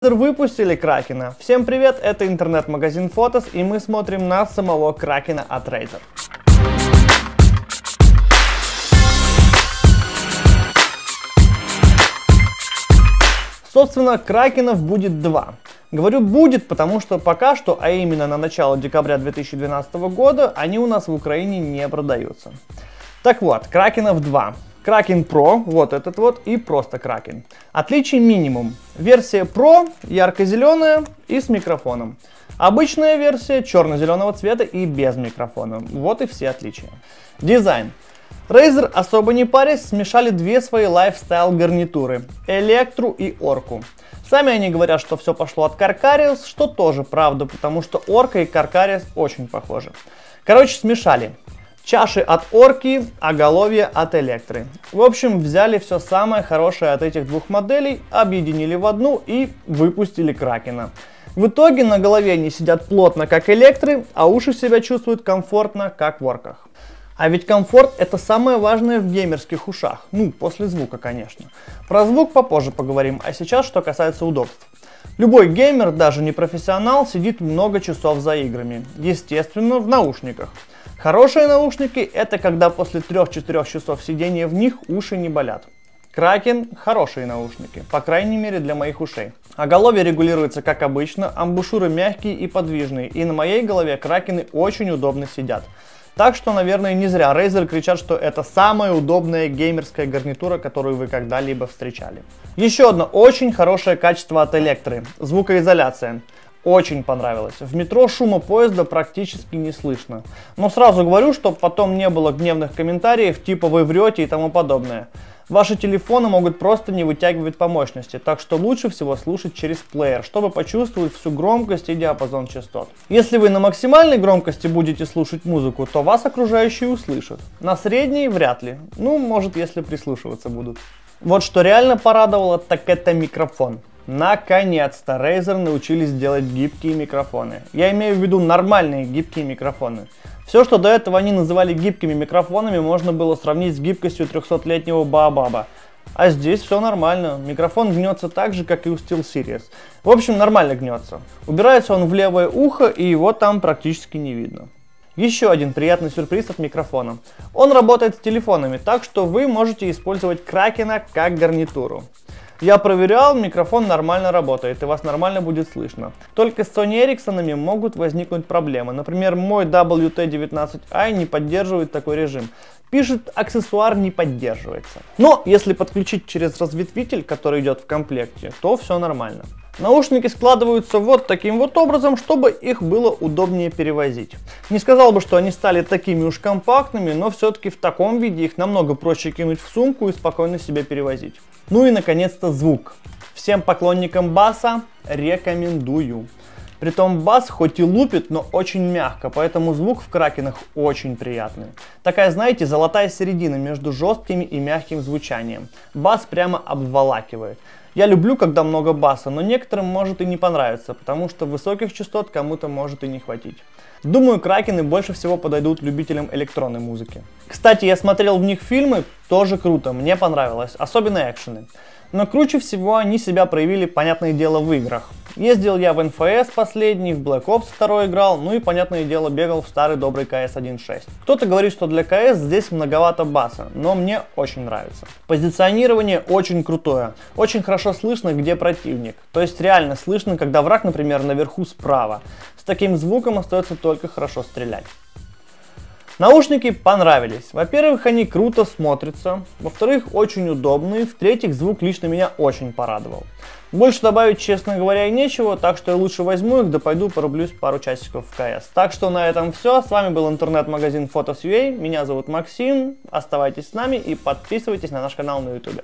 наконец-то выпустили Кракена. Всем привет, это интернет-магазин Photos, и мы смотрим на самого Кракена от Razer. Собственно, Кракенов будет два. Говорю будет, потому что пока что, а именно на начало декабря 2012 года, они у нас в Украине не продаются. Так вот, Кракенов 2. Кракен Pro, вот этот вот, и просто Кракен. Отличий минимум. Версия Pro ярко-зеленая и с микрофоном. Обычная версия черно-зеленого цвета и без микрофона. Вот и все отличия. Дизайн. Razer, особо не парясь, смешали две свои лайфстайл гарнитуры. Электру и Орку. Сами они говорят, что все пошло от Каркариус, что тоже правда, потому что Орка и Каркариус очень похожи. Короче, смешали. Чаши от Орки, оголовье от Электры. В общем, взяли все самое хорошее от этих двух моделей, объединили в одну и выпустили Кракена. В итоге на голове они сидят плотно, как Электры, а уши себя чувствуют комфортно, как в Орках. А ведь комфорт — это самое важное в геймерских ушах. Ну, после звука, конечно. Про звук попозже поговорим, а сейчас что касается удобств. Любой геймер, даже не профессионал, сидит много часов за играми. Естественно, в наушниках. Хорошие наушники — это когда после 3-4 часов сидения в них уши не болят. Кракен — хорошие наушники, по крайней мере для моих ушей. Оголовье регулируется как обычно, амбушюры мягкие и подвижные, и на моей голове Кракены очень удобно сидят. Так что, наверное, не зря Razer кричат, что это самая удобная геймерская гарнитура, которую вы когда-либо встречали. Еще одно очень хорошее качество от Электры — звукоизоляция. Очень понравилось. В метро шума поезда практически не слышно. Но сразу говорю, чтобы потом не было гневных комментариев типа «вы врете» и тому подобное. Ваши телефоны могут просто не вытягивать по мощности, так что лучше всего слушать через плеер, чтобы почувствовать всю громкость и диапазон частот. Если вы на максимальной громкости будете слушать музыку, то вас окружающие услышат. На средней вряд ли. Ну, может, если прислушиваться будут. Вот что реально порадовало, так это микрофон. Наконец-то Razer научились делать гибкие микрофоны. Я имею в виду нормальные гибкие микрофоны. Все, что до этого они называли гибкими микрофонами, можно было сравнить с гибкостью 300-летнего Баобаба. А здесь все нормально. Микрофон гнется так же, как и у SteelSeries. В общем, нормально гнется. Убирается он в левое ухо, и его там практически не видно. Еще один приятный сюрприз от микрофона. Он работает с телефонами, так что вы можете использовать Кракена как гарнитуру. Я проверял, микрофон нормально работает и вас нормально будет слышно. Только с Sony Ericsson могут возникнуть проблемы. Например, мой WT-19i не поддерживает такой режим. Пишет, аксессуар не поддерживается. Но если подключить через разветвитель, который идет в комплекте, то все нормально. Наушники складываются вот таким вот образом, чтобы их было удобнее перевозить. Не сказал бы, что они стали такими уж компактными, но все-таки в таком виде их намного проще кинуть в сумку и спокойно себе перевозить. Ну и наконец-то звук. Всем поклонникам баса рекомендую. Притом бас хоть и лупит, но очень мягко, поэтому звук в Кракенах очень приятный. Такая, знаете, золотая середина между жестким и мягким звучанием. Бас прямо обволакивает. Я люблю, когда много баса, но некоторым может и не понравиться, потому что высоких частот кому-то может и не хватить. Думаю, Кракены больше всего подойдут любителям электронной музыки. Кстати, я смотрел в них фильмы, тоже круто, мне понравилось, особенно экшены. Но круче всего они себя проявили, понятное дело, в играх. Ездил я в НФС последний, в Black Ops 2 играл, ну и, понятное дело, бегал в старый добрый CS 1.6. Кто-то говорит, что для CS здесь многовато баса, но мне очень нравится. Позиционирование очень крутое, очень хорошо слышно, где противник. То есть реально слышно, когда враг, например, наверху справа. С таким звуком остается только хорошо стрелять. Наушники понравились. Во-первых, они круто смотрятся. Во-вторых, очень удобные. В-третьих, звук лично меня очень порадовал. Больше добавить, честно говоря, и нечего, так что я лучше возьму их, да пойду порублюсь пару часиков в CS. Так что на этом все. С вами был интернет-магазин Photos.ua. Меня зовут Максим. Оставайтесь с нами и подписывайтесь на наш канал на YouTube.